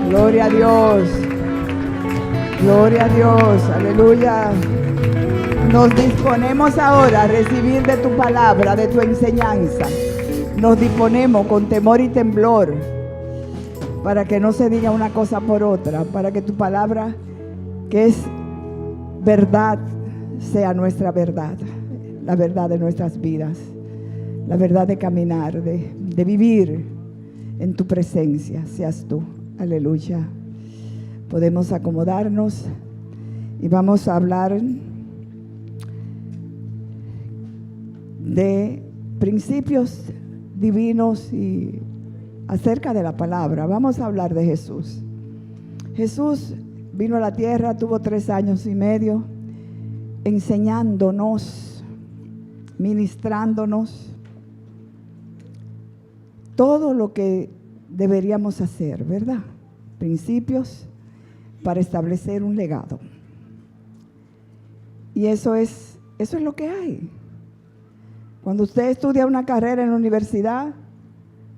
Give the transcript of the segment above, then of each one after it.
Gloria a Dios. Gloria a Dios. Aleluya. Nos disponemos ahora a recibir de tu palabra, de tu enseñanza. Nos disponemos con temor y temblor para que no se diga una cosa por otra, para que tu palabra, que es verdad, sea nuestra verdad, la verdad de nuestras vidas, la verdad de caminar, de vivir en tu presencia, seas tú. Aleluya. Podemos acomodarnos y vamos a hablar de principios divinos y acerca de la palabra. Vamos a hablar de Jesús. Jesús vino a la tierra, tuvo 3 años y medio enseñándonos, ministrándonos todo lo que deberíamos hacer, ¿verdad? Principios para establecer un legado. Y eso es lo que hay. Cuando usted estudia una carrera en la universidad,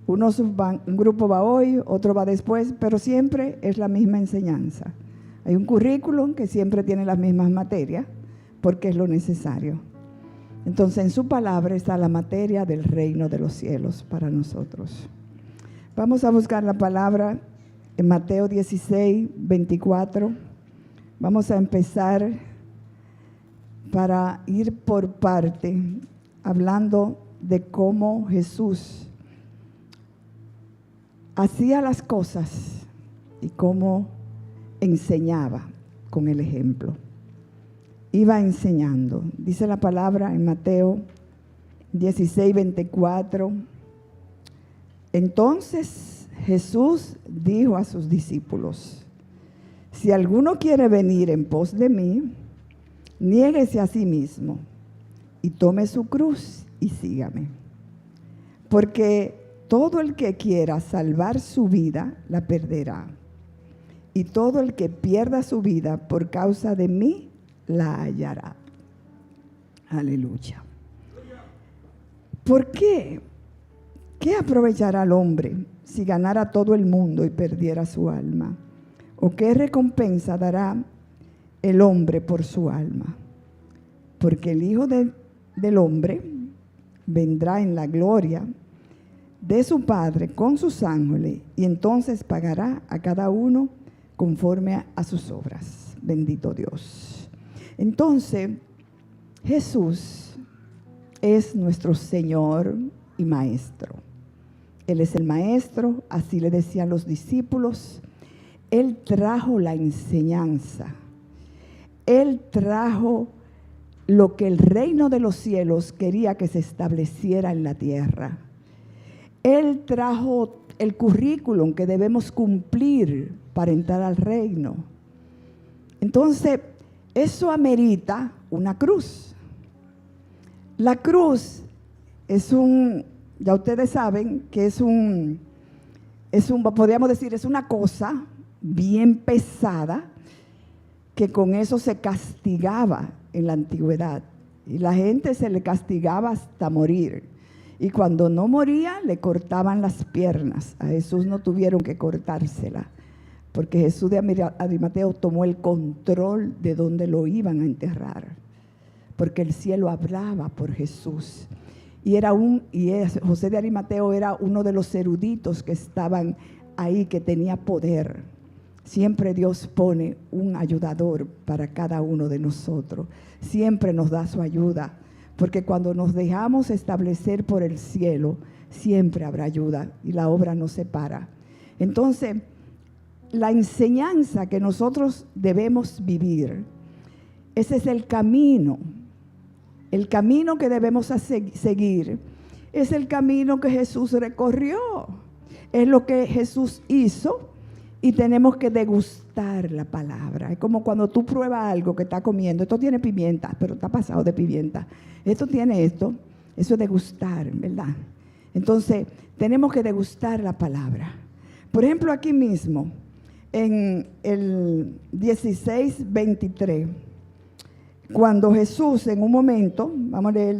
un grupo va hoy, otro va después, pero siempre es la misma enseñanza. Hay un currículum que siempre tiene las mismas materias, porque es lo necesario. Entonces, en su palabra está la materia del reino de los cielos para nosotros. Vamos a buscar la palabra en Mateo 16, 24. Vamos a empezar para ir por parte, hablando de cómo Jesús hacía las cosas y cómo enseñaba con el ejemplo. Iba enseñando. Dice la palabra en Mateo 16, 24. Entonces Jesús dijo a sus discípulos: si alguno quiere venir en pos de mí, niéguese a sí mismo y tome su cruz y sígame. Porque todo el que quiera salvar su vida, la perderá. Y todo el que pierda su vida por causa de mí, la hallará. Aleluya. ¿Por qué? ¿Qué aprovechará el hombre si ganara todo el mundo y perdiera su alma? ¿O qué recompensa dará el hombre por su alma? Porque el Hijo del Hombre vendrá en la gloria de su Padre con sus ángeles, y entonces pagará a cada uno conforme a sus obras. Bendito Dios. Entonces, Jesús es nuestro Señor y Maestro. Él es el Maestro, así le decían los discípulos. Él trajo la enseñanza. Él trajo lo que el reino de los cielos quería que se estableciera en la tierra. Él trajo el currículum que debemos cumplir para entrar al reino. Entonces, eso amerita una cruz. La cruz es ya ustedes saben que podríamos decir, es una cosa bien pesada, que con eso se castigaba en la antigüedad. Y la gente se le castigaba hasta morir. Y cuando no moría, le cortaban las piernas. A Jesús no tuvieron que cortársela, porque Jesús de Arimateo tomó el control de dónde lo iban a enterrar, porque el cielo hablaba por Jesús. Y José de Arimateo era uno de los eruditos que estaban ahí, que tenía poder. Siempre Dios pone un ayudador para cada uno de nosotros. Siempre nos da su ayuda, porque cuando nos dejamos establecer por el cielo, siempre habrá ayuda y la obra no se para. Entonces, la enseñanza que nosotros debemos vivir, ese es el camino. El camino que debemos seguir es el camino que Jesús recorrió. Es lo que Jesús hizo y tenemos que degustar la palabra. Es como cuando tú pruebas algo que estás comiendo. Esto tiene pimienta, pero está pasado de pimienta. Esto tiene esto. Eso es degustar, ¿verdad? Entonces, tenemos que degustar la palabra. Por ejemplo, aquí mismo, en el 16:23, cuando Jesús en un momento, vamos a leer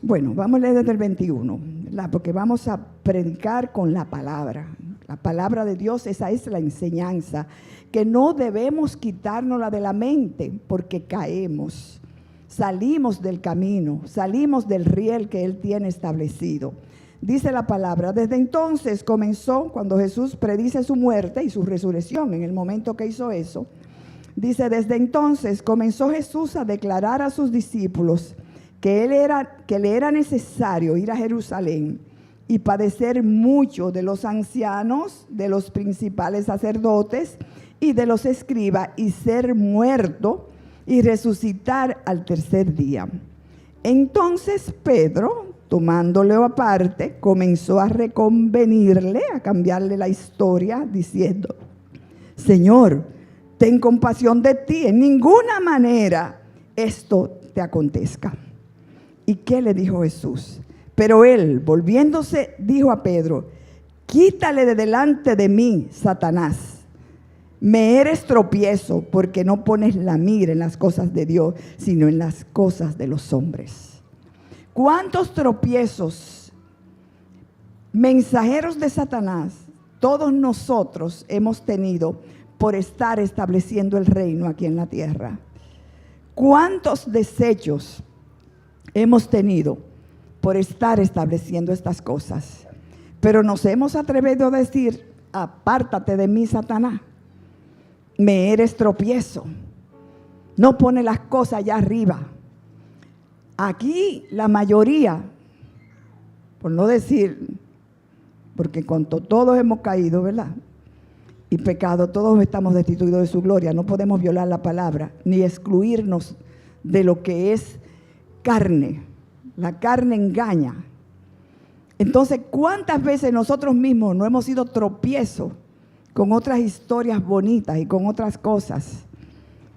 vamos a leer desde el 21, ¿verdad? Porque vamos a predicar con la palabra. La palabra de Dios, esa es la enseñanza, que no debemos quitárnosla de la mente porque caemos. Salimos del camino, salimos del riel que Él tiene establecido. Dice la palabra, desde entonces comenzó, cuando Jesús predice su muerte y su resurrección, en el momento que hizo eso, dice, desde entonces comenzó Jesús a declarar a sus discípulos que le era necesario ir a Jerusalén y padecer mucho de los ancianos, de los principales sacerdotes y de los escribas, y ser muerto y resucitar al tercer día. Entonces Pedro, tomándolo aparte, comenzó a reconvenirle, a cambiarle la historia, diciendo, Señor, ten compasión de ti, en ninguna manera esto te acontezca. ¿Y qué le dijo Jesús? Pero él, volviéndose, dijo a Pedro, quítale de delante de mí, Satanás. Me eres tropiezo porque no pones la mira en las cosas de Dios, sino en las cosas de los hombres. ¿Cuántos tropiezos, mensajeros de Satanás, todos nosotros hemos tenido por estar estableciendo el reino aquí en la tierra? ¿Cuántos desechos hemos tenido por estar estableciendo estas cosas? Pero nos hemos atrevido a decir, apártate de mí, Satanás. Me eres tropiezo. No pone las cosas allá arriba. Aquí la mayoría, por no decir, porque cuando todos hemos caído, ¿verdad? Y pecado, todos estamos destituidos de su gloria. No podemos violar la palabra, ni excluirnos de lo que es carne. La carne engaña. Entonces, ¿cuántas veces nosotros mismos no hemos sido tropiezos con otras historias bonitas y con otras cosas?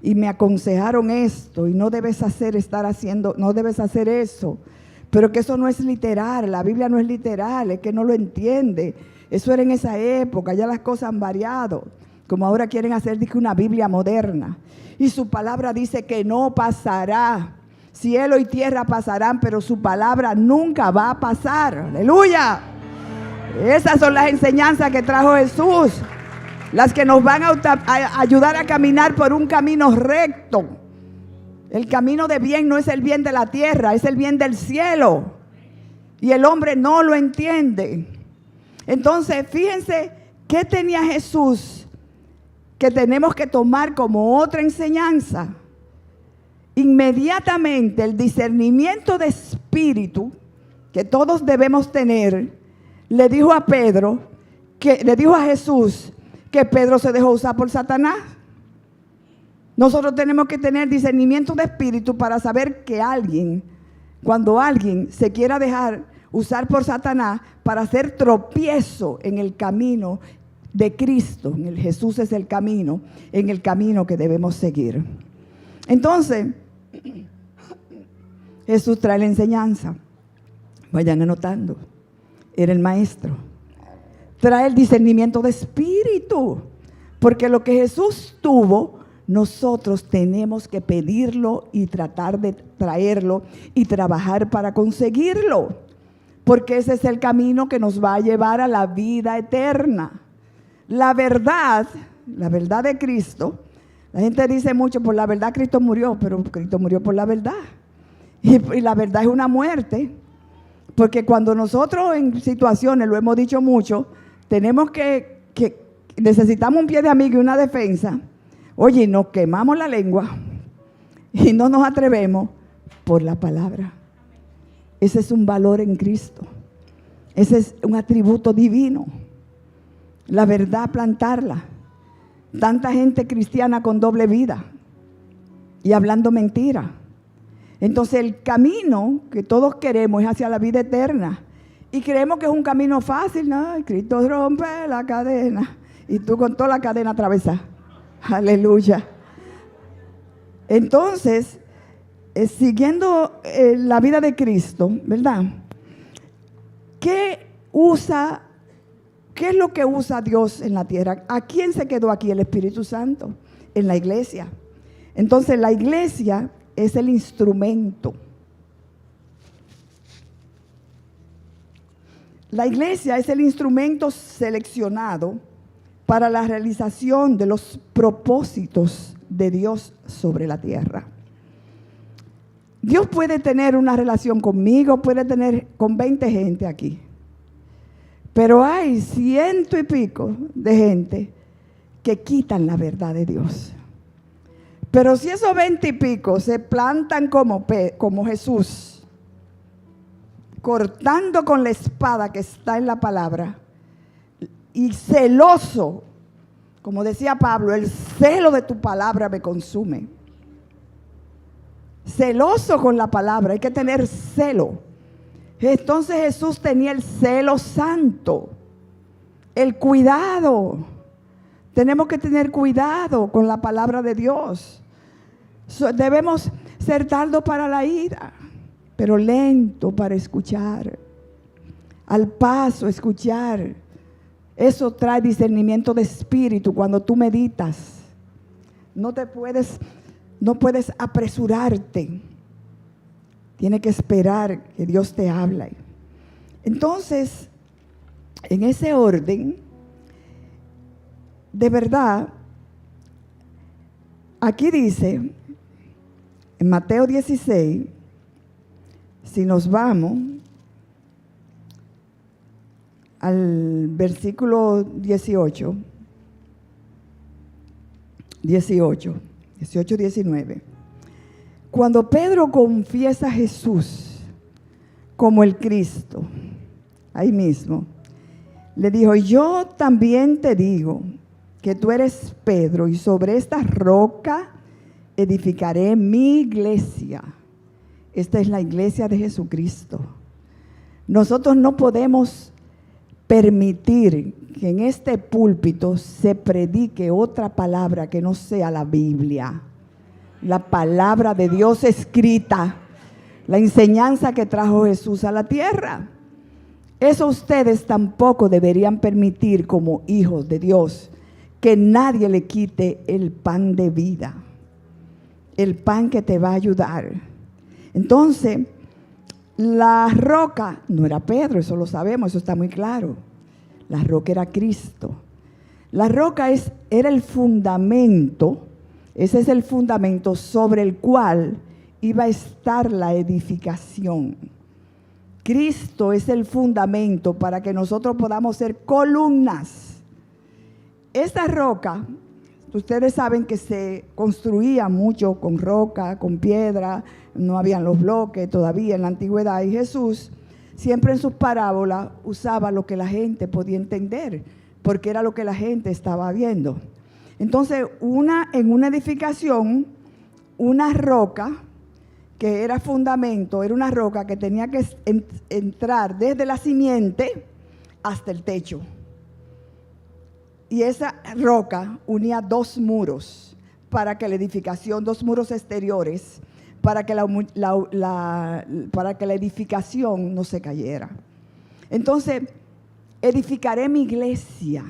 Y me aconsejaron esto, y no debes hacer eso. Pero que eso no es literal, la Biblia no es literal, es que no lo entiende. Eso era en esa época, ya las cosas han variado. Como ahora quieren hacer una Biblia moderna. Y su palabra dice que no pasará. Cielo y tierra pasarán, pero su palabra nunca va a pasar. ¡Aleluya! Esas son las enseñanzas que trajo Jesús. Las que nos van a ayudar a caminar por un camino recto. El camino de bien no es el bien de la tierra, es el bien del cielo. Y el hombre no lo entiende. Entonces, fíjense qué tenía Jesús que tenemos que tomar como otra enseñanza. Inmediatamente el discernimiento de espíritu que todos debemos tener, le dijo a Jesús, que Pedro se dejó usar por Satanás. Nosotros tenemos que tener discernimiento de espíritu para saber que cuando alguien se quiera dejar usar por Satanás para hacer tropiezo en el camino de Cristo, Jesús es el camino, en el camino que debemos seguir. Entonces, Jesús trae la enseñanza. Vayan anotando. Era el maestro. Trae el discernimiento de espíritu, porque lo que Jesús tuvo, nosotros tenemos que pedirlo y tratar de traerlo y trabajar para conseguirlo, porque ese es el camino que nos va a llevar a la vida eterna. La verdad de Cristo, la gente dice mucho, por la verdad Cristo murió, pero Cristo murió por la verdad, y la verdad es una muerte, porque cuando nosotros en situaciones, lo hemos dicho mucho, tenemos que necesitamos un pie de amigo y una defensa. Oye, nos quemamos la lengua y no nos atrevemos por la palabra. Ese es un valor en Cristo. Ese es un atributo divino. La verdad, plantarla. Tanta gente cristiana con doble vida y hablando mentira. Entonces el camino que todos queremos es hacia la vida eterna. Y creemos que es un camino fácil, ¿no? Cristo rompe la cadena. Y tú con toda la cadena atravesas. Aleluya. Entonces, siguiendo la vida de Cristo, ¿verdad? ¿Qué es lo que usa Dios en la tierra? ¿A quién se quedó aquí? El Espíritu Santo, en la iglesia. Entonces, la iglesia es el instrumento. La iglesia es el instrumento seleccionado para la realización de los propósitos de Dios sobre la tierra. Dios puede tener una relación conmigo, puede tener con 20 gente aquí. Pero hay 100 y pico de gente que quitan la verdad de Dios. Pero si esos 20 y pico se plantan como Jesús, cortando con la espada que está en la palabra, y celoso, como decía Pablo, el celo de tu palabra me consume. Celoso con la palabra, hay que tener celo. Entonces Jesús tenía el celo santo, el cuidado. Tenemos que tener cuidado con la palabra de Dios. Debemos ser tardos para la ira, pero lento para escuchar. Al paso, escuchar. Eso trae discernimiento de espíritu cuando tú meditas. No puedes apresurarte. Tienes que esperar que Dios te hable. Entonces, en ese orden, de verdad, aquí dice, en Mateo 16, si nos vamos al versículo 18, 19. Cuando Pedro confiesa a Jesús como el Cristo, ahí mismo, le dijo, yo también te digo que tú eres Pedro y sobre esta roca edificaré mi iglesia. Esta es la iglesia de Jesucristo. Nosotros no podemos permitir que en este púlpito se predique otra palabra que no sea la Biblia, la palabra de Dios escrita, la enseñanza que trajo Jesús a la tierra. Eso ustedes tampoco deberían permitir como hijos de Dios, que nadie le quite el pan de vida, el pan que te va a ayudar. Entonces, la roca no era Pedro, eso lo sabemos, eso está muy claro. La roca era Cristo. La roca era el fundamento, ese es el fundamento sobre el cual iba a estar la edificación. Cristo es el fundamento para que nosotros podamos ser columnas. Esta roca, ustedes saben que se construía mucho con roca, con piedra, no habían los bloques todavía en la antigüedad, y Jesús siempre en sus parábolas usaba lo que la gente podía entender, porque era lo que la gente estaba viendo. Entonces, en una edificación, una roca que era fundamento, era una roca que tenía que entrar desde la simiente hasta el techo. Y esa roca unía dos muros para que la edificación, dos muros exteriores, para que la edificación no se cayera. Entonces, edificaré mi iglesia.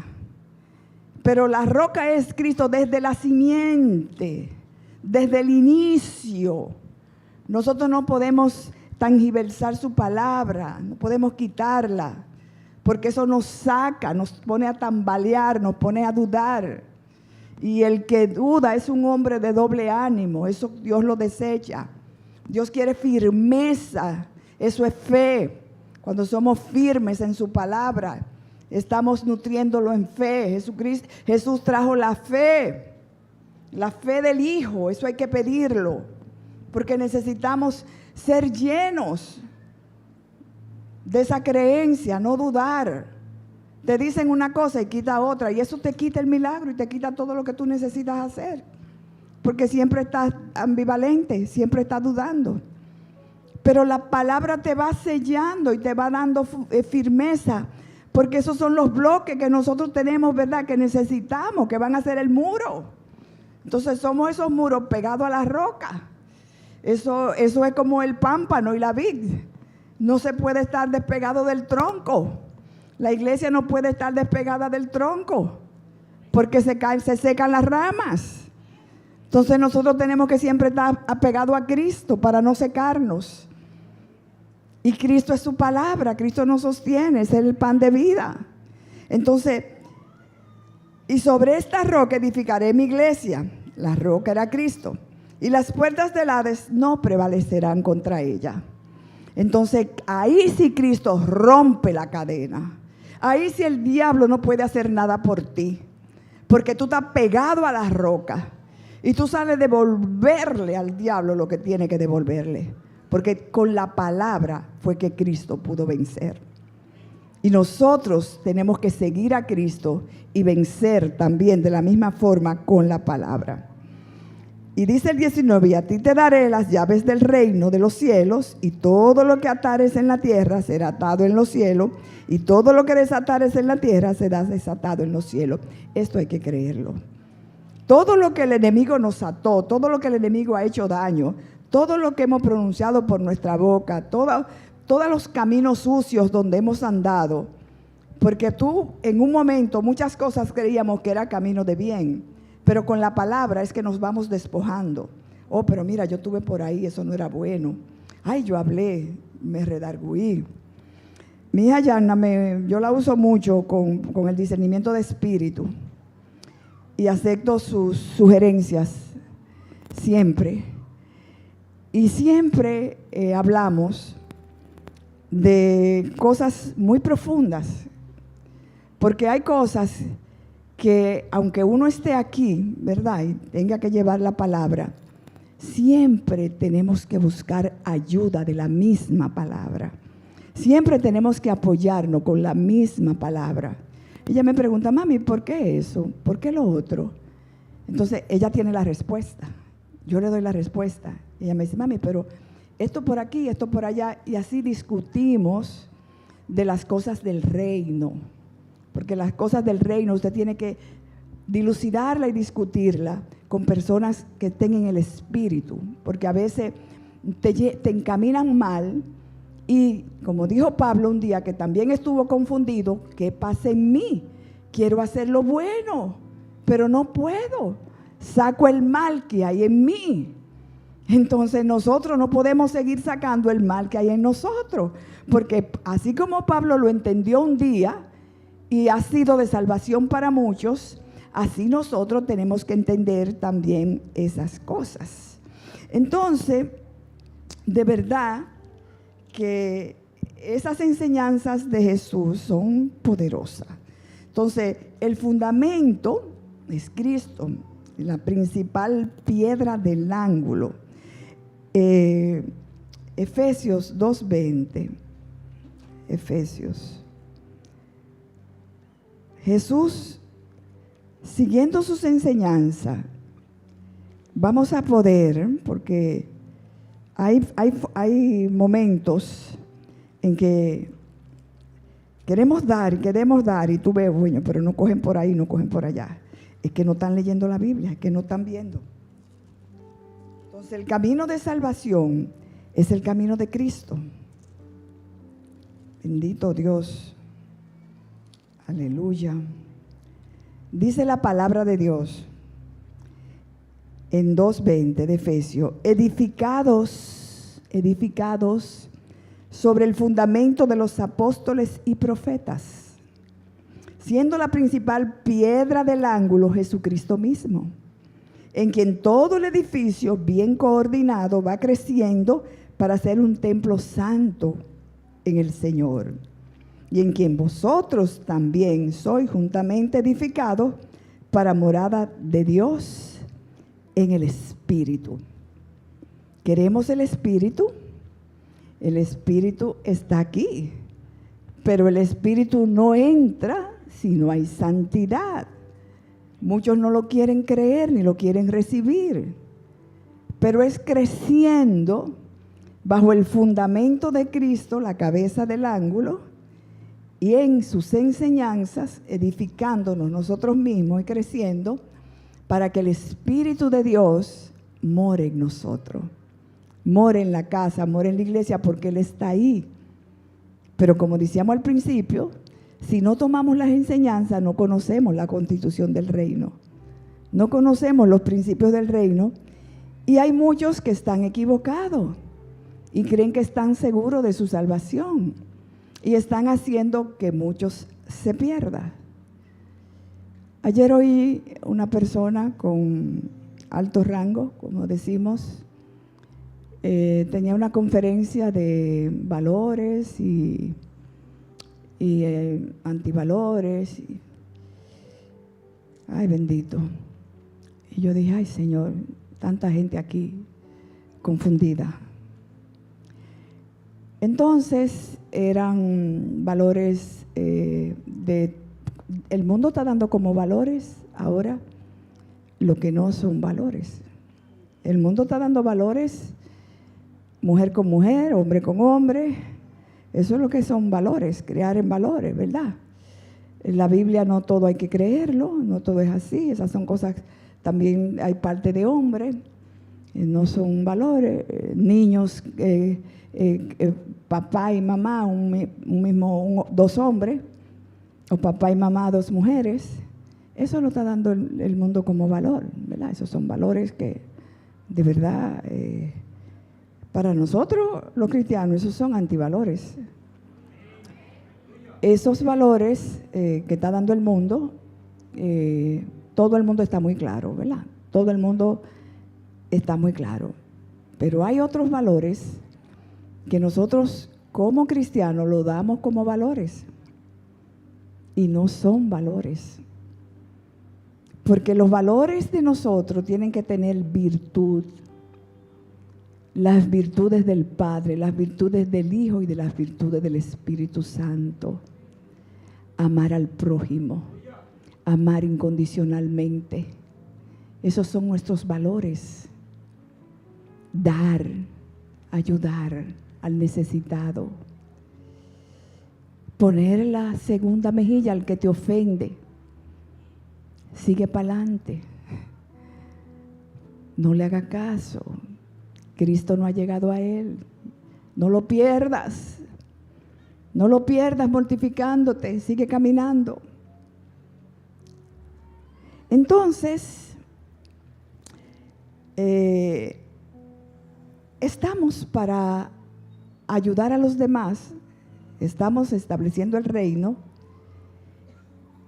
Pero la roca es Cristo desde la simiente, desde el inicio. Nosotros no podemos tangibilizar su palabra, no podemos quitarla, porque eso nos saca, nos pone a tambalear, nos pone a dudar. Y el que duda es un hombre de doble ánimo, eso Dios lo desecha. Dios quiere firmeza, eso es fe. Cuando somos firmes en su palabra, estamos nutriéndolo en fe. Jesús trajo la fe del Hijo, eso hay que pedirlo, porque necesitamos ser llenos de esa creencia, no dudar. Te dicen una cosa y quita otra, y eso te quita el milagro y te quita todo lo que tú necesitas hacer, porque siempre estás ambivalente, siempre estás dudando. Pero la palabra te va sellando y te va dando firmeza, porque esos son los bloques que nosotros tenemos, ¿verdad?, que necesitamos, que van a ser el muro. Entonces somos esos muros pegados a la roca. Eso es como el pámpano y la vid. No se puede estar despegado del tronco. La iglesia no puede estar despegada del tronco, porque se secan las ramas. Entonces nosotros tenemos que siempre estar apegados a Cristo para no secarnos. Y Cristo es su palabra, Cristo nos sostiene, es el pan de vida. Entonces, y sobre esta roca edificaré mi iglesia. La roca era Cristo. Y las puertas del Hades no prevalecerán contra ella. Entonces, ahí sí Cristo rompe la cadena. Ahí sí el diablo no puede hacer nada por ti. Porque tú estás pegado a la roca. Y tú sales a devolverle al diablo lo que tiene que devolverle. Porque con la palabra fue que Cristo pudo vencer. Y nosotros tenemos que seguir a Cristo y vencer también de la misma forma con la palabra. Y dice el 19, y a ti te daré las llaves del reino de los cielos, y todo lo que atares en la tierra será atado en los cielos, y todo lo que desatares en la tierra será desatado en los cielos. Esto hay que creerlo. Todo lo que el enemigo nos ató, todo lo que el enemigo ha hecho daño, todo lo que hemos pronunciado por nuestra boca, todos los caminos sucios donde hemos andado, porque tú en un momento muchas cosas creíamos que era camino de bien, pero con la palabra es que nos vamos despojando. Oh, pero mira, yo estuve por ahí, eso no era bueno. Ay, yo hablé, me redarguí. Mi hija Yana, yo la uso mucho con el discernimiento de espíritu y acepto sus sugerencias siempre. Y siempre hablamos de cosas muy profundas, porque hay cosas que aunque uno esté aquí, ¿verdad?, y tenga que llevar la palabra, siempre tenemos que buscar ayuda de la misma palabra. Siempre tenemos que apoyarnos con la misma palabra. Ella me pregunta, mami, ¿por qué eso? ¿Por qué lo otro? Entonces ella tiene la respuesta. Yo le doy la respuesta. Ella me dice, mami, pero esto por aquí, esto por allá. Y así discutimos de las cosas del reino. Porque las cosas del reino usted tiene que dilucidarla y discutirla con personas que estén en el espíritu. Porque a veces te encaminan mal. Y como dijo Pablo un día, que también estuvo confundido, ¿qué pasa en mí? Quiero hacer lo bueno, pero no puedo. Saco el mal que hay en mí. Entonces nosotros no podemos seguir sacando el mal que hay en nosotros, porque así como Pablo lo entendió un día y ha sido de salvación para muchos, así nosotros tenemos que entender también esas cosas. Entonces, de verdad que esas enseñanzas de Jesús son poderosas. Entonces, el fundamento es Cristo, la principal piedra del ángulo. Efesios 2:20. Efesios. Jesús, siguiendo sus enseñanzas, vamos a poder, porque hay momentos en que queremos dar, y tú ves, bueno, pero no cogen por ahí, no cogen por allá. Es que no están leyendo la Biblia, es que no están viendo. Entonces, el camino de salvación es el camino de Cristo. Bendito Dios. Aleluya. Dice la palabra de Dios en 2:20 de Efesios, edificados sobre el fundamento de los apóstoles y profetas, siendo la principal piedra del ángulo Jesucristo mismo, en quien todo el edificio bien coordinado va creciendo para ser un templo santo en el Señor, y en quien vosotros también sois juntamente edificados para morada de Dios en el Espíritu. ¿Queremos el Espíritu? El Espíritu está aquí, pero el Espíritu no entra si no hay santidad. Muchos no lo quieren creer ni lo quieren recibir, pero es creciendo bajo el fundamento de Cristo, la cabeza del ángulo, y en sus enseñanzas, edificándonos nosotros mismos y creciendo para que el Espíritu de Dios more en nosotros, more en la casa, more en la iglesia, porque Él está ahí. Pero como decíamos al principio, si no tomamos las enseñanzas, no conocemos la constitución del reino, no conocemos los principios del reino, y hay muchos que están equivocados y creen que están seguros de su salvación y están haciendo que muchos se pierdan. Ayer oí una persona con alto rango, como decimos, tenía una conferencia de valores y antivalores. Ay, bendito. Y yo dije, ay, Señor, tanta gente aquí confundida. Entonces, eran valores el mundo está dando como valores ahora lo que no son valores. El mundo está dando valores, mujer con mujer, hombre con hombre. Eso es lo que son valores, crear en valores, ¿verdad? En la Biblia no todo hay que creerlo, no todo es así. Esas son cosas, también hay parte de hombre, no son valores. Niños, papá y mamá, dos hombres, o papá y mamá, dos mujeres. Eso lo está dando el mundo como valor, ¿verdad? Esos son valores que, de verdad, para nosotros los cristianos, esos son antivalores. Esos valores que está dando el mundo, todo el mundo está muy claro, ¿verdad? Todo el mundo está muy claro. Pero hay otros valores que nosotros como cristianos lo damos como valores y no son valores. Porque los valores de nosotros tienen que tener virtud. Las virtudes del Padre, las virtudes del Hijo y de las virtudes del Espíritu Santo. Amar al prójimo, amar incondicionalmente. Esos son nuestros valores. Dar, ayudar al necesitado. Poner la segunda mejilla al que te ofende. Sigue para adelante. No le haga caso. Cristo no ha llegado a él. No lo pierdas. No lo pierdas mortificándote. Sigue caminando. Entonces, estamos para ayudar a los demás. Estamos estableciendo el reino.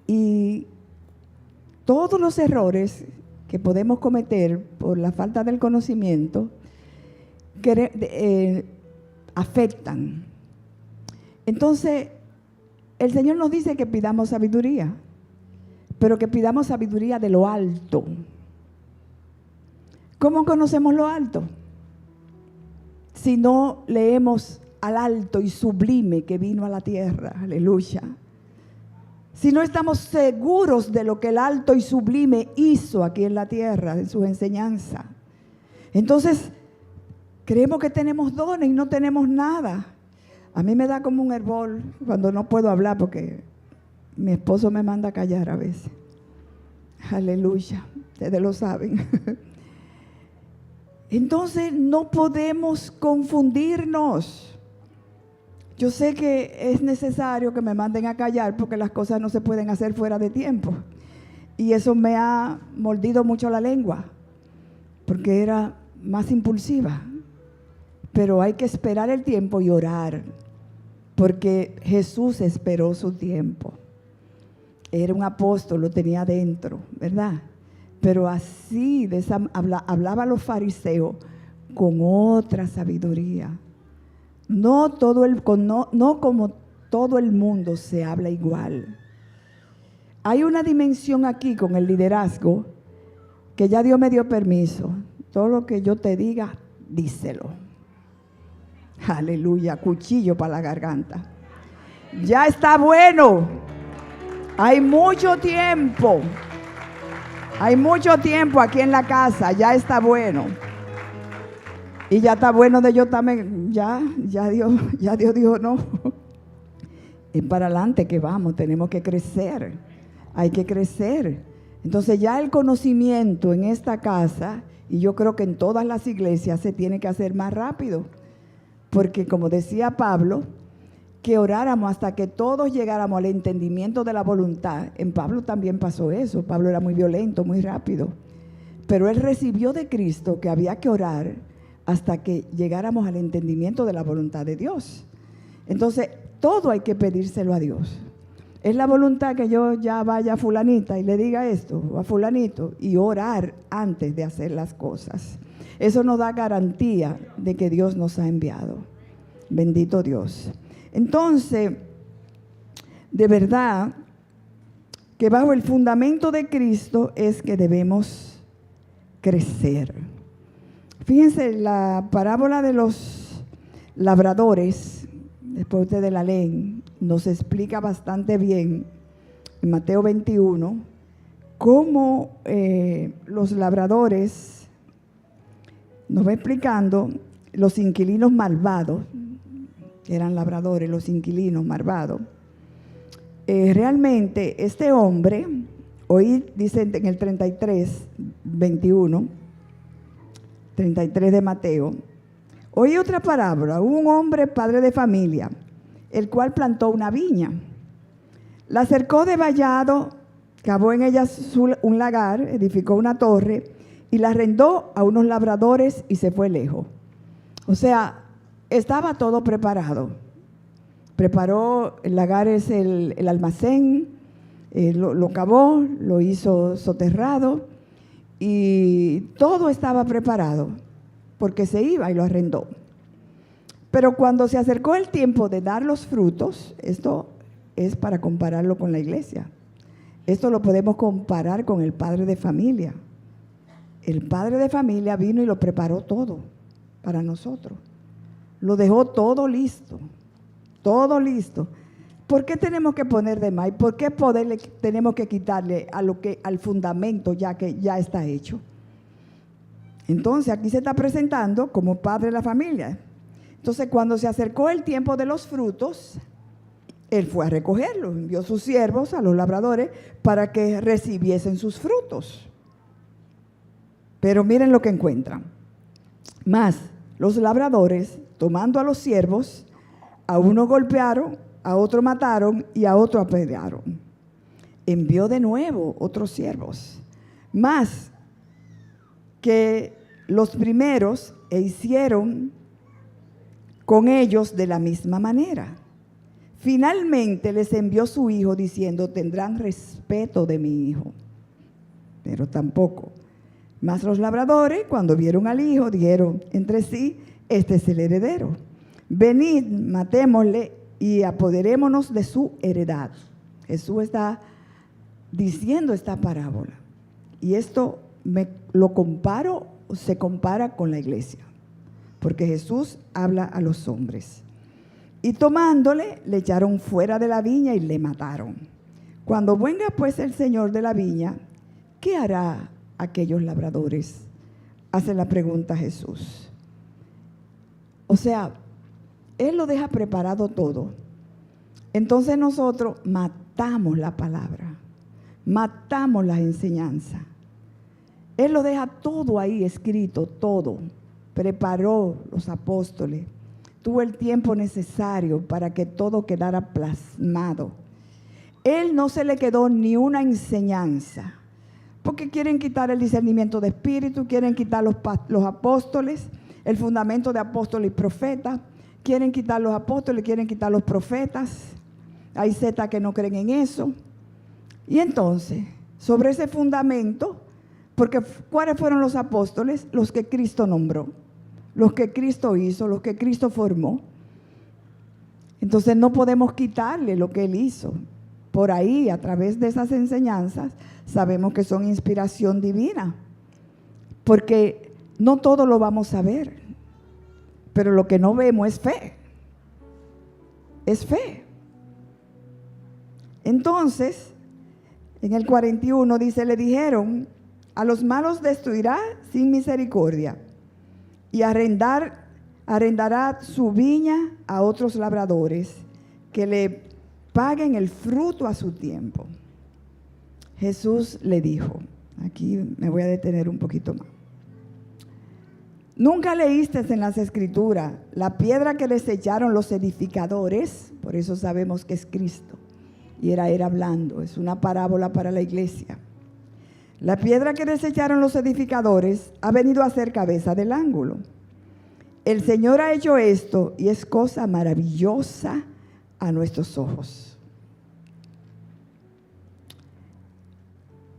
Y todos los errores que podemos cometer por la falta del conocimiento afectan. Entonces, el Señor nos dice que pidamos sabiduría, pero que pidamos sabiduría de lo alto. ¿Cómo conocemos lo alto? Si no leemos al alto y sublime que vino a la tierra, aleluya. Si no estamos seguros de lo que el alto y sublime hizo aquí en la tierra, en sus enseñanzas, entonces creemos que tenemos dones y no tenemos nada. A mí me da como un hervor cuando no puedo hablar porque mi esposo me manda a callar a veces. Aleluya, ustedes lo saben. Entonces no podemos confundirnos. Yo sé que es necesario que me manden a callar porque las cosas no se pueden hacer fuera de tiempo. Y eso me ha mordido mucho la lengua, porque era más impulsiva. Pero hay que esperar el tiempo y orar, porque Jesús esperó su tiempo. Era un apóstol, lo tenía dentro, ¿verdad? Pero así hablaba a los fariseos con otra sabiduría. No como todo el mundo se habla igual. Hay una dimensión aquí con el liderazgo que ya Dios me dio permiso. Todo lo que yo te diga, díselo. Aleluya, cuchillo para la garganta. Ya está bueno. Hay mucho tiempo. Hay mucho tiempo aquí en la casa. Ya está bueno. Y ya está bueno de yo también. Ya Dios dijo no. Es para adelante que vamos. Tenemos que crecer. Hay que crecer. Entonces ya el conocimiento en esta casa, y yo creo que en todas las iglesias, se tiene que hacer más rápido. Porque como decía Pablo, que oráramos hasta que todos llegáramos al entendimiento de la voluntad. En Pablo también pasó eso. Pablo era muy violento, muy rápido. Pero él recibió de Cristo que había que orar hasta que llegáramos al entendimiento de la voluntad de Dios. Entonces, todo hay que pedírselo a Dios. Es la voluntad que yo ya vaya a fulanita y le diga esto, o a fulanito, y orar antes de hacer las cosas. Eso nos da garantía de que Dios nos ha enviado. Bendito Dios. Entonces, de verdad que bajo el fundamento de Cristo es que debemos crecer. Fíjense, la parábola de los labradores, después ustedes la leen, nos explica bastante bien en Mateo 21 cómo los labradores, nos va explicando los inquilinos malvados, que eran labradores, los inquilinos malvados. Realmente este hombre, hoy dice en el 33, 21, 33 de Mateo, oí otra parábola. Hubo un hombre, padre de familia, el cual plantó una viña, la cercó de vallado, cavó en ella un lagar, edificó una torre y la arrendó a unos labradores y se fue lejos. O sea, estaba todo preparado. Preparó, el lagar es el almacén, lo cavó, lo hizo soterrado y todo estaba preparado porque se iba y lo arrendó. Pero cuando se acercó el tiempo de dar los frutos, esto es para compararlo con la iglesia. Esto lo podemos comparar con el padre de familia. El padre de familia vino y lo preparó todo para nosotros. Lo dejó todo listo, todo listo. ¿Por qué tenemos que poner de más? ¿Y por qué tenemos que quitarle al fundamento ya que ya está hecho? Entonces aquí se está presentando como padre de la familia. Entonces cuando se acercó el tiempo de los frutos, él fue a recogerlos, envió sus siervos a los labradores para que recibiesen sus frutos. Pero miren lo que encuentran. Más, los labradores, tomando a los siervos, a uno golpearon, a otro mataron y a otro apedrearon. Envió de nuevo otros siervos, más que los primeros, e hicieron con ellos de la misma manera. Finalmente les envió su hijo diciendo: tendrán respeto de mi hijo. Pero tampoco. Mas los labradores, cuando vieron al hijo, dijeron entre sí: este es el heredero. Venid, matémosle y apoderémonos de su heredad. Jesús está diciendo esta parábola. Y esto se compara con la iglesia. Porque Jesús habla a los hombres. Y tomándole, le echaron fuera de la viña y le mataron. Cuando venga pues el Señor de la viña, ¿qué hará aquellos labradores? Hace la pregunta Jesús. O sea, Él lo deja preparado todo. Entonces nosotros matamos la palabra, matamos las enseñanzas. Él lo deja todo ahí escrito, todo. Preparó los apóstoles. Tuvo el tiempo necesario para que todo quedara plasmado. Él no se le quedó ni una enseñanza. Porque quieren quitar el discernimiento de espíritu, quieren quitar los apóstoles, el fundamento de apóstoles y profetas. Quieren quitar los apóstoles, quieren quitar los profetas. Hay sectas que no creen en eso. Y entonces, sobre ese fundamento, porque ¿cuáles fueron los apóstoles? Los que Cristo nombró, los que Cristo hizo, los que Cristo formó. Entonces no podemos quitarle lo que Él hizo. Por ahí, a través de esas enseñanzas, sabemos que son inspiración divina. Porque no todo lo vamos a ver. Pero lo que no vemos es fe. Es fe. Entonces, en el 41 dice, le dijeron: a los malos destruirá sin misericordia y arrendará su viña a otros labradores que le paguen el fruto a su tiempo. Jesús le dijo, aquí me voy a detener un poquito más. ¿Nunca leíste en las Escrituras la piedra que desecharon los edificadores? Por eso sabemos que es Cristo. Y era él hablando, es una parábola para la iglesia. La piedra que desecharon los edificadores ha venido a ser cabeza del ángulo. El Señor ha hecho esto y es cosa maravillosa a nuestros ojos.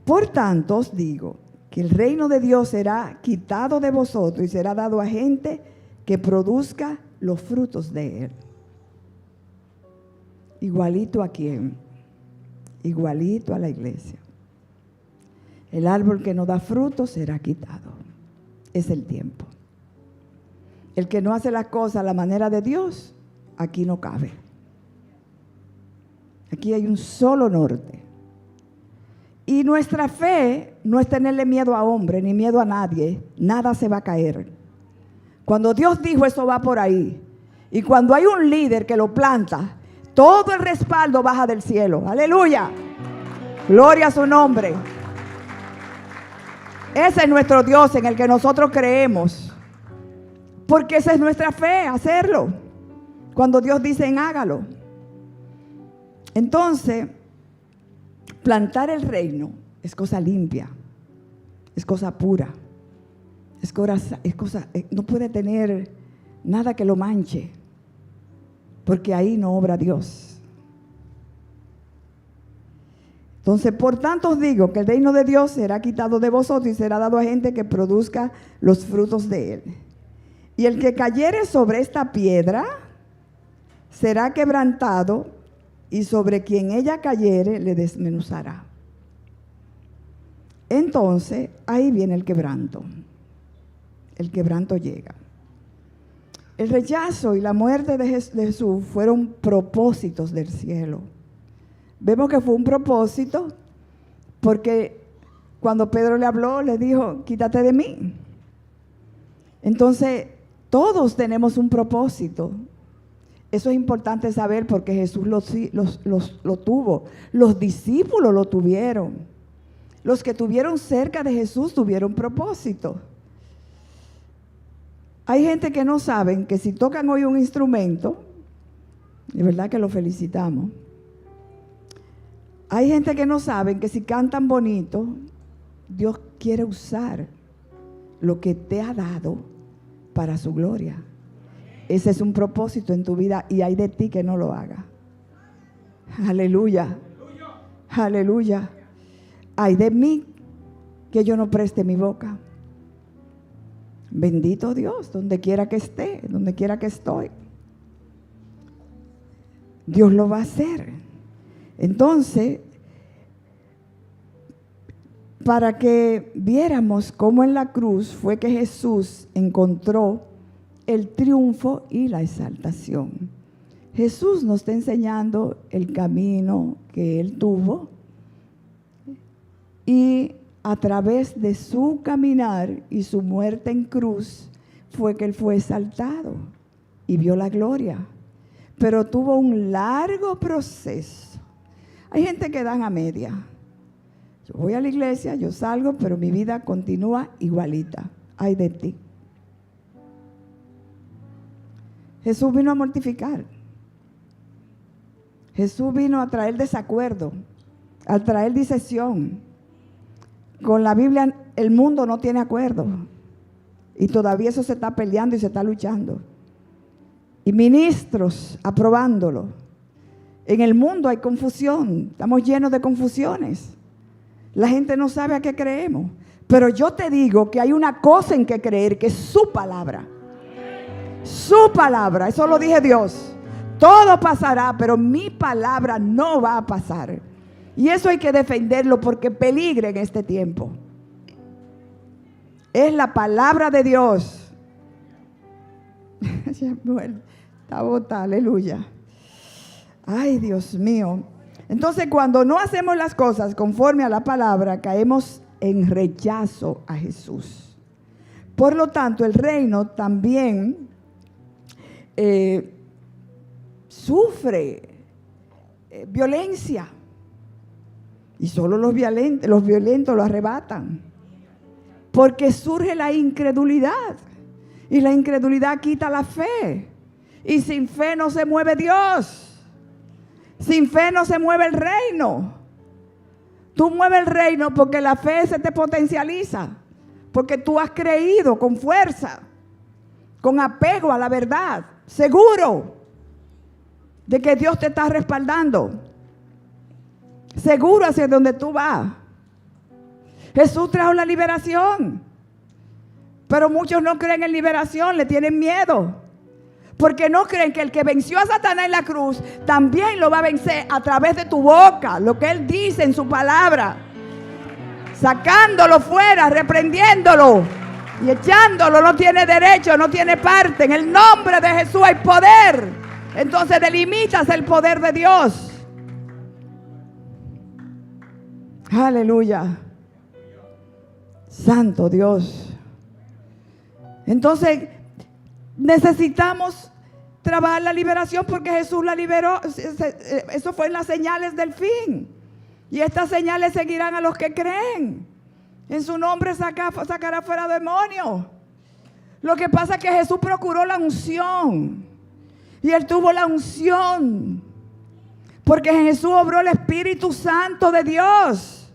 Por tanto os digo que el reino de Dios será quitado de vosotros y será dado a gente que produzca los frutos de él. ¿Igualito a quién? Igualito a la iglesia. El árbol que no da fruto será quitado. Es el tiempo. El que no hace las cosas a la manera de Dios, aquí no cabe. Aquí hay un solo norte. Y nuestra fe no es tenerle miedo a hombre, ni miedo a nadie. Nada se va a caer. Cuando Dios dijo, eso va por ahí. Y cuando hay un líder que lo planta, todo el respaldo baja del cielo. ¡Aleluya! Gloria a su nombre. Ese es nuestro Dios en el que nosotros creemos. Porque esa es nuestra fe, hacerlo. Cuando Dios dice, hágalo. Entonces, plantar el reino es cosa limpia, es cosa pura, no puede tener nada que lo manche, porque ahí no obra Dios. Entonces, por tanto os digo que el reino de Dios será quitado de vosotros y será dado a gente que produzca los frutos de él. Y el que cayere sobre esta piedra será quebrantado, y sobre quien ella cayere le desmenuzará. Entonces, ahí viene el quebranto. El quebranto llega. El rechazo y la muerte de Jesús fueron propósitos del cielo. Vemos que fue un propósito porque cuando Pedro le habló, le dijo, quítate de mí. Entonces, todos tenemos un propósito. Eso es importante saber porque Jesús lo tuvo. Los discípulos lo tuvieron. Los que estuvieron cerca de Jesús tuvieron propósito. Hay gente que no saben que si tocan hoy un instrumento, de verdad que lo felicitamos. Hay gente que no saben que si cantan bonito, Dios quiere usar lo que te ha dado para su gloria. Ese es un propósito en tu vida y hay de ti que no lo haga. Aleluya. Aleluya. Hay de mí que yo no preste mi boca. Bendito Dios, donde quiera que esté, donde quiera que estoy. Dios lo va a hacer. Entonces, para que viéramos cómo en la cruz fue que Jesús encontró el triunfo y la exaltación. Jesús nos está enseñando el camino que Él tuvo y a través de su caminar y su muerte en cruz fue que Él fue exaltado y vio la gloria. Pero tuvo un largo proceso. Hay gente que dan a media. Yo voy a la iglesia, yo salgo, pero mi vida continúa igualita. Ay de ti. Jesús vino a mortificar. Jesús vino a traer desacuerdo, a traer disección. Con la Biblia el mundo no tiene acuerdo. Y todavía eso se está peleando y se está luchando. Y ministros aprobándolo. En el mundo hay confusión. Estamos llenos de confusiones. La gente no sabe a qué creemos. Pero yo te digo que hay una cosa en que creer, que es su palabra. Su palabra, eso lo dije Dios. Todo pasará, pero mi palabra no va a pasar. Y eso hay que defenderlo porque peligra en este tiempo. Es la palabra de Dios. Está botada, aleluya. Ay, Dios mío. Entonces, cuando no hacemos las cosas conforme a la palabra, caemos en rechazo a Jesús. Por lo tanto, el reino también sufre violencia. Y solo los violentos lo arrebatan. Porque surge la incredulidad. Y la incredulidad quita la fe. Y sin fe no se mueve Dios. Sin fe no se mueve el reino. Tú mueves el reino porque la fe se te potencializa. Porque tú has creído con fuerza. con apego a la verdad, seguro de que Dios te está respaldando, seguro hacia donde tú vas. Jesús trajo la liberación, pero muchos no creen en liberación, le tienen miedo, porque no creen que el que venció a Satanás en la cruz también lo va a vencer a través de tu boca, lo que Él dice en su palabra, sacándolo fuera, reprendiéndolo y echándolo. No tiene derecho, no tiene parte. En el nombre de Jesús hay poder. Entonces delimitas el poder de Dios. Aleluya. Santo Dios. Entonces necesitamos trabajar la liberación, porque Jesús la liberó. Eso fue en las señales del fin. Y estas señales seguirán a los que creen. En su nombre sacará fuera demonios. Lo que pasa es que Jesús procuró la unción. Y Él tuvo la unción, porque en Jesús obró el Espíritu Santo de Dios.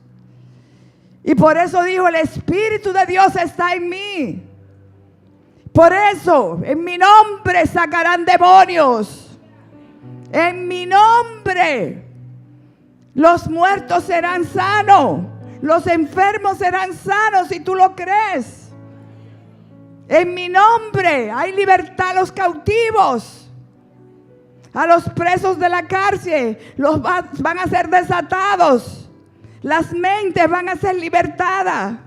Y por eso dijo: el Espíritu de Dios está en mí. Por eso, en mi nombre sacarán demonios. En mi nombre los muertos serán sanos. Los enfermos serán sanos si tú lo crees. En mi nombre hay libertad a los cautivos, a los presos de la cárcel. Los van a ser desatados. Las mentes van a ser libertadas.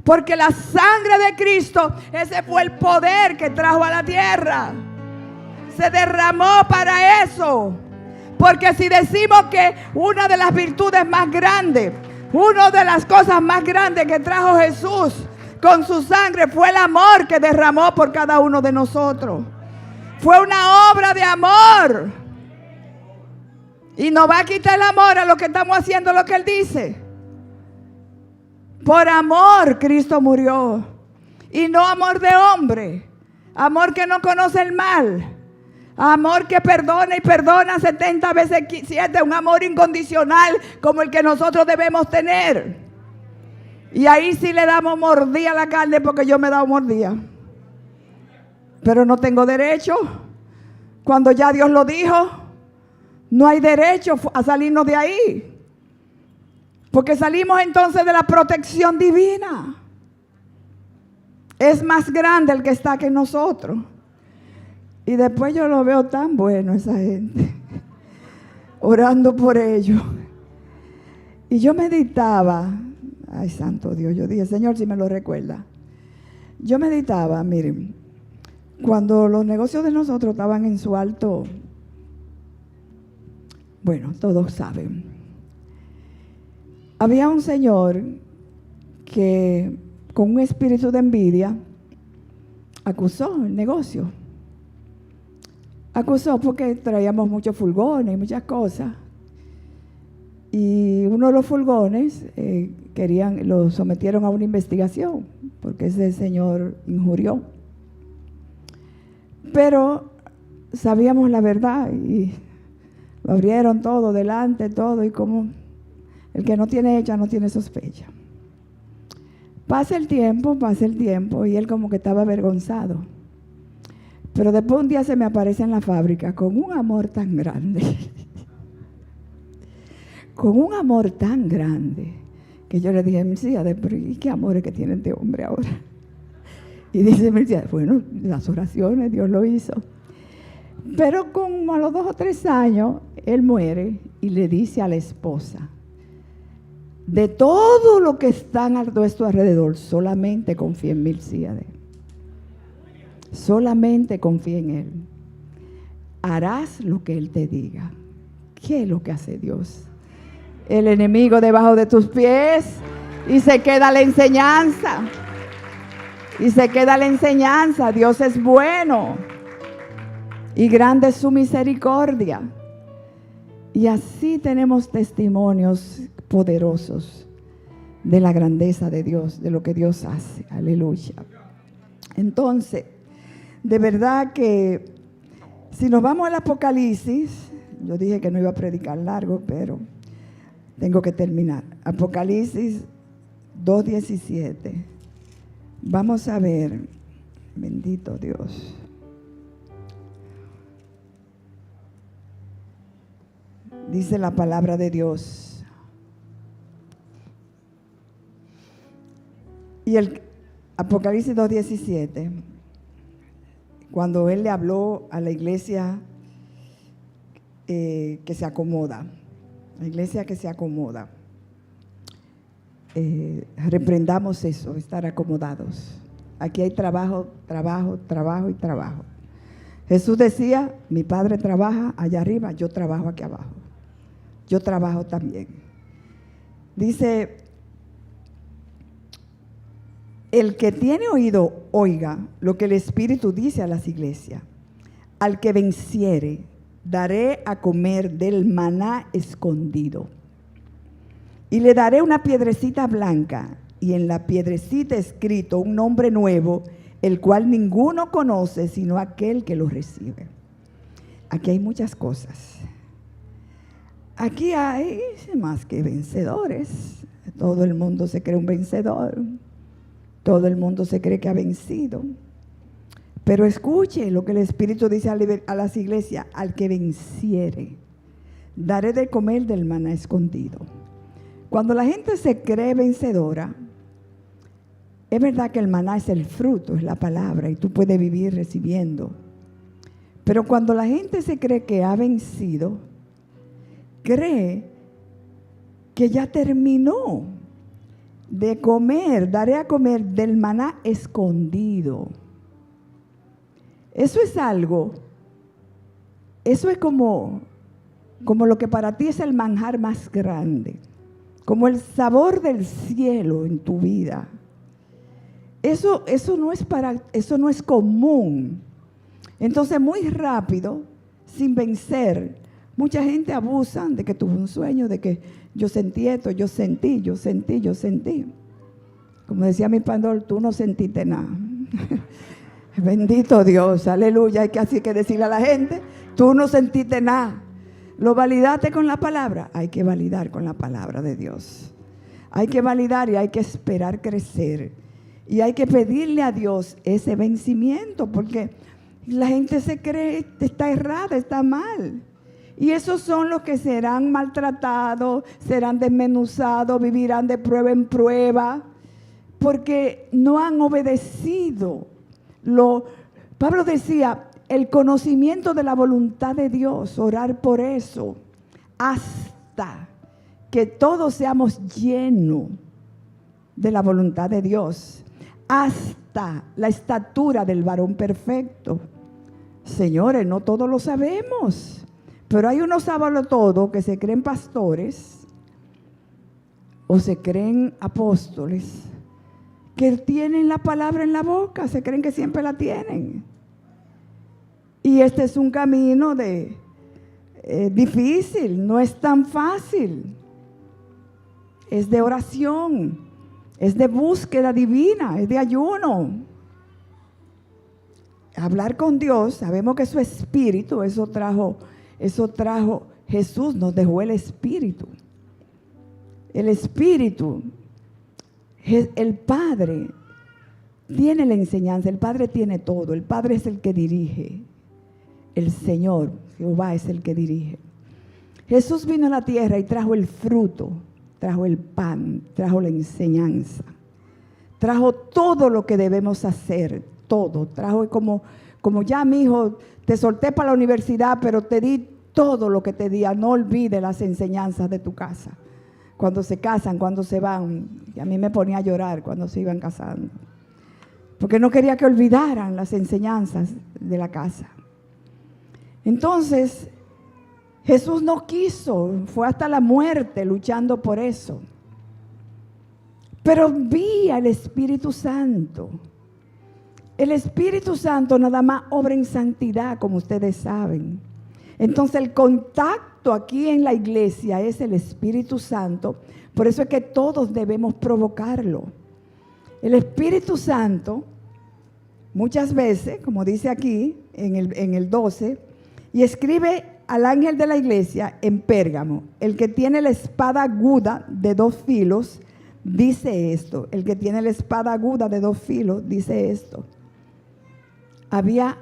Porque la sangre de Cristo, ese fue el poder que trajo a la tierra. Se derramó para eso. Porque si decimos que una de las virtudes más grandes, una de las cosas más grandes que trajo Jesús con su sangre fue el amor que derramó por cada uno de nosotros. Fue una obra de amor. Y nos va a quitar el amor a lo que estamos haciendo, lo que Él dice. Por amor Cristo murió. Y no amor de hombre. Amor que no conoce el mal. Amor que perdona y perdona 70 veces 7. Un amor incondicional como el que nosotros debemos tener. Y ahí sí le damos mordida a la carne, porque yo me he dado mordida. Pero no tengo derecho. Cuando ya Dios lo dijo, no hay derecho a salirnos de ahí. Porque salimos entonces de la protección divina. Es más grande el que está que nosotros. Y después yo lo veo tan bueno, esa gente, orando por ellos. Y yo meditaba, ay santo Dios, yo dije: Señor, si me lo recuerda. Yo meditaba, miren, cuando los negocios de nosotros estaban en su alto, bueno, todos saben. Había un señor que con un espíritu de envidia acusó el negocio. Acusó porque traíamos muchos furgones y muchas cosas. Y uno de los furgones lo sometieron a una investigación porque ese señor injurió. Pero sabíamos la verdad y lo abrieron todo, delante, todo, y como el que no tiene hecha no tiene sospecha. Pasa el tiempo y él como que estaba avergonzado. Pero después un día se me aparece en la fábrica con un amor tan grande. Con un amor tan grande que yo le dije: Mercedes, pero ¿y qué amor es que tiene este hombre ahora? Y dice Mercedes: bueno, las oraciones, Dios lo hizo. Pero como a los 2 o 3 años, él muere y le dice a la esposa: de todo lo que está a nuestro alrededor, solamente confía en Mercedes. Solamente confía en Él. Harás lo que Él te diga. ¿Qué es lo que hace Dios? El enemigo debajo de tus pies, y se queda la enseñanza. Y se queda la enseñanza. Dios es bueno y grande es su misericordia. Y así tenemos testimonios poderosos de la grandeza de Dios, de lo que Dios hace. Aleluya. Entonces, de verdad que si nos vamos al Apocalipsis, yo dije que no iba a predicar largo, pero tengo que terminar. Apocalipsis 2:17. Vamos a ver Bendito Dios. Dice la palabra de Dios. Y el Apocalipsis 2:17, cuando Él le habló a la iglesia que se acomoda, la iglesia que se acomoda, reprendamos eso, estar acomodados. Aquí hay trabajo, trabajo, trabajo y trabajo. Jesús decía, mi Padre trabaja allá arriba, yo trabajo aquí abajo. Yo trabajo también. Dice, el que tiene oído, oiga lo que el Espíritu dice a las iglesias. Al que venciere, daré a comer del maná escondido. Y le daré una piedrecita blanca, y en la piedrecita escrito un nombre nuevo, el cual ninguno conoce sino aquel que lo recibe. Aquí hay muchas cosas. Aquí hay más que vencedores. Todo el mundo se cree un vencedor. Todo el mundo se cree que ha vencido. Pero escuche lo que el Espíritu dice a las iglesias. Al que venciere, daré de comer del maná escondido. Cuando la gente se cree vencedora, es verdad que el maná es el fruto, es la palabra, y tú puedes vivir recibiendo. Pero cuando la gente se cree que ha vencido, cree que ya terminó de comer, daré a comer del maná escondido. Eso es algo, eso es como lo que para ti es el manjar más grande, como el sabor del cielo en tu vida. Eso no es común. Entonces, muy rápido, sin vencer, mucha gente abusa de que tuvo un sueño, de que yo sentí esto, yo sentí. Como decía mi pastor, tú no sentiste nada. Bendito Dios, aleluya. Hay que así que decirle a la gente, tú no sentiste nada. ¿Lo validaste con la palabra? Hay que validar con la palabra de Dios. Hay que validar y hay que esperar crecer. Y hay que pedirle a Dios ese vencimiento, porque la gente se cree, está errada, está mal. Y esos son los que serán maltratados, serán desmenuzados, vivirán de prueba en prueba, porque no han obedecido. Pablo decía, el conocimiento de la voluntad de Dios, orar por eso, hasta que todos seamos llenos de la voluntad de Dios, hasta la estatura del varón perfecto. Señores, no todos lo sabemos, pero hay unos sábalos todos que se creen pastores o se creen apóstoles, que tienen la palabra en la boca, se creen que siempre la tienen. Y este es un camino difícil, no es tan fácil. Es de oración, es de búsqueda divina, es de ayuno. Hablar con Dios, sabemos que su espíritu, eso trajo Jesús, nos dejó el espíritu. El espíritu, el Padre tiene la enseñanza, el Padre tiene todo, el Padre es el que dirige. El Señor, Jehová, es el que dirige. Jesús vino a la tierra y trajo el fruto, trajo el pan, trajo la enseñanza, trajo todo lo que debemos hacer, todo. Trajo como ya, mi hijo, te solté para la universidad, pero te di todo lo que te di. No olvides las enseñanzas de tu casa. Cuando se casan, cuando se van, y a mí me ponía a llorar cuando se iban casando, porque no quería que olvidaran las enseñanzas de la casa. Entonces, Jesús no quiso, fue hasta la muerte luchando por eso. Pero vi al Espíritu Santo. El Espíritu Santo nada más obra en santidad, como ustedes saben. Entonces, el contacto aquí en la iglesia es el Espíritu Santo. Por eso es que todos debemos provocarlo. El Espíritu Santo, muchas veces, como dice aquí en el 12, y escribe al ángel de la iglesia en Pérgamo, el que tiene la espada aguda de 2 filos, dice esto. El que tiene la espada aguda de 2 filos, dice esto. había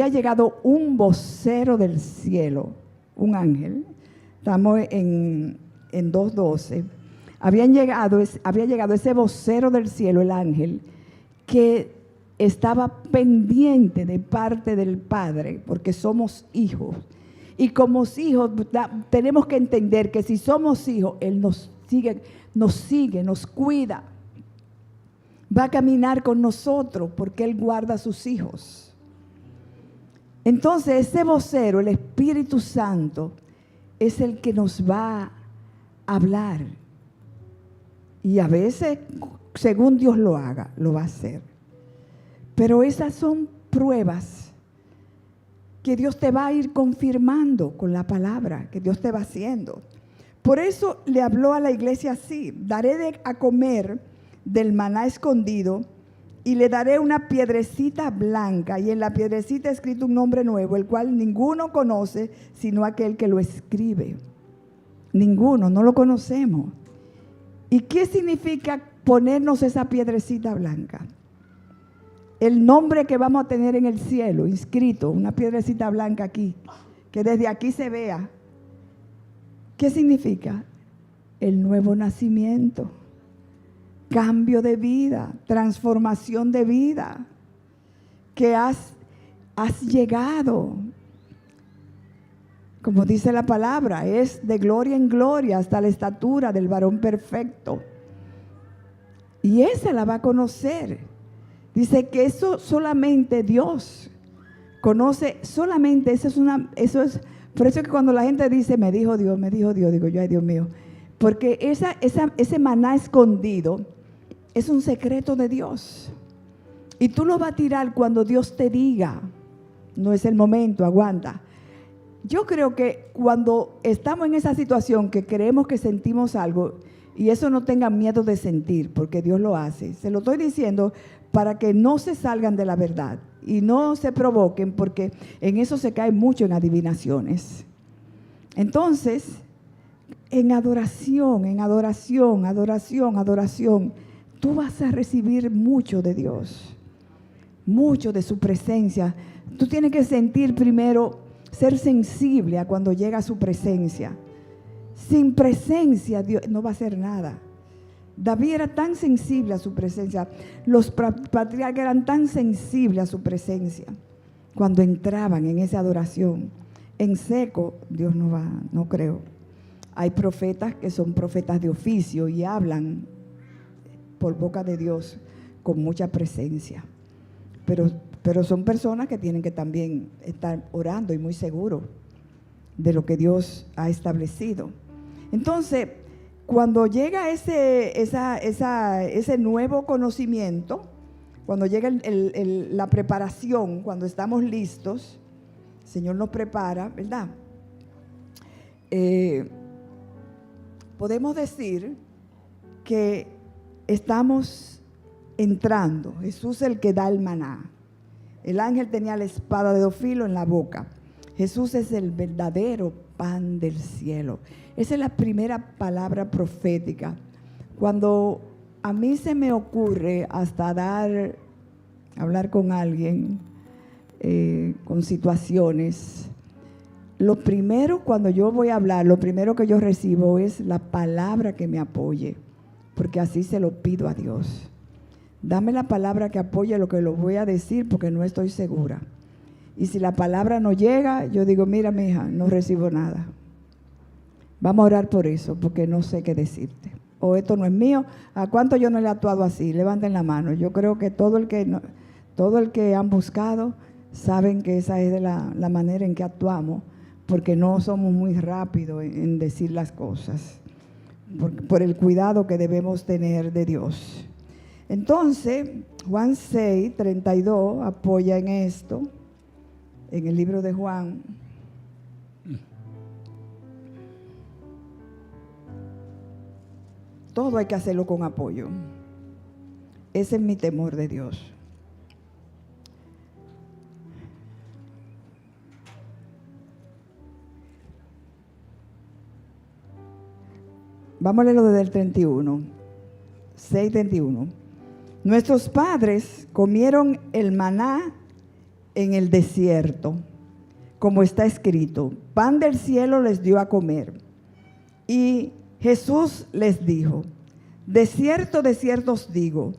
llegado un vocero del cielo, un ángel. Estamos en 2:12. Había llegado ese vocero del cielo, el ángel, que estaba pendiente de parte del Padre, porque somos hijos. Y como hijos tenemos que entender que si somos hijos, Él nos sigue, nos cuida. Va a caminar con nosotros porque Él guarda a sus hijos. Entonces ese vocero, el Espíritu Santo, es el que nos va a hablar. Y a veces, según Dios lo haga, lo va a hacer. Pero esas son pruebas que Dios te va a ir confirmando con la palabra que Dios te va haciendo. Por eso le habló a la iglesia así: daré a comer del maná escondido y le daré una piedrecita blanca, y en la piedrecita escrito un nombre nuevo, el cual ninguno conoce sino aquel que lo escribe. Ninguno, no lo conocemos. ¿Y qué significa ponernos esa piedrecita blanca? El nombre que vamos a tener en el cielo, inscrito, una piedrecita blanca aquí, que desde aquí se vea. ¿Qué significa? El nuevo nacimiento, cambio de vida, transformación de vida, que has llegado. Como dice la palabra, es de gloria en gloria hasta la estatura del varón perfecto. Y esa la va a conocer. Dice que eso solamente Dios conoce, solamente eso es, por eso que cuando la gente dice, me dijo Dios, digo yo, ay Dios mío, porque ese maná escondido es un secreto de Dios. Y tú lo vas a tirar cuando Dios te diga, no es el momento, aguanta. Yo creo que cuando estamos en esa situación que creemos que sentimos algo, y eso no tengan miedo de sentir, porque Dios lo hace. Se lo estoy diciendo para que no se salgan de la verdad y no se provoquen, porque en eso se cae mucho en adivinaciones. Entonces, en adoración, tú vas a recibir mucho de Dios, mucho de su presencia. Tú tienes que sentir primero, ser sensible a cuando llega su presencia. Sin presencia Dios no va a hacer nada. David era tan sensible a su presencia, los patriarcas eran tan sensibles a su presencia cuando entraban en esa adoración. En seco Dios no va, no creo. Hay profetas que son profetas de oficio y hablan por boca de Dios con mucha presencia, pero son personas que tienen que también estar orando y muy seguros de lo que Dios ha establecido. Entonces, cuando llega ese nuevo conocimiento, cuando llega la preparación, cuando estamos listos, el Señor nos prepara, ¿verdad? Podemos decir que estamos entrando. Jesús es el que da el maná. El ángel tenía la espada de 2 filos en la boca. Jesús es el verdadero pan del cielo. Esa es la primera palabra profética. Cuando a mí se me ocurre hasta hablar con alguien, con situaciones, lo primero cuando yo voy a hablar, lo primero que yo recibo es la palabra que me apoye, porque así se lo pido a Dios. Dame la palabra que apoye lo que lo voy a decir, porque no estoy segura. Y si la palabra no llega, yo digo, mira, mija, no recibo nada. Vamos a orar por eso, porque no sé qué decirte. O esto no es mío. ¿A cuánto yo no le he actuado así? Levanten la mano. Yo creo que todo el que han buscado saben que esa es de la manera en que actuamos, porque no somos muy rápidos en decir las cosas, por el cuidado que debemos tener de Dios. Entonces, Juan 6:32 apoya en esto, en el libro de Juan. Todo hay que hacerlo con apoyo. Ese es mi temor de Dios. Vamos a leerlo desde el 31. 6:31. Nuestros padres comieron el maná en el desierto, como está escrito, pan del cielo les dio a comer. Y Jesús les dijo, de cierto os digo,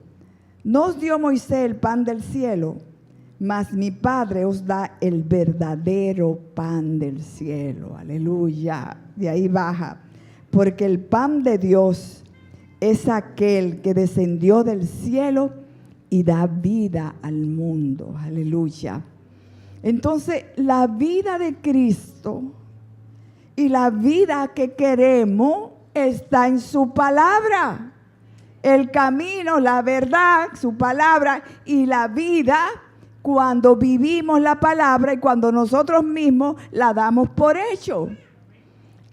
no os dio Moisés el pan del cielo, mas mi Padre os da el verdadero pan del cielo. Aleluya. De ahí baja. Porque el pan de Dios es aquel que descendió del cielo y da vida al mundo. Aleluya. Entonces, la vida de Cristo y la vida que queremos está en su palabra. El camino, la verdad, su palabra y la vida cuando vivimos la palabra y cuando nosotros mismos la damos por hecho.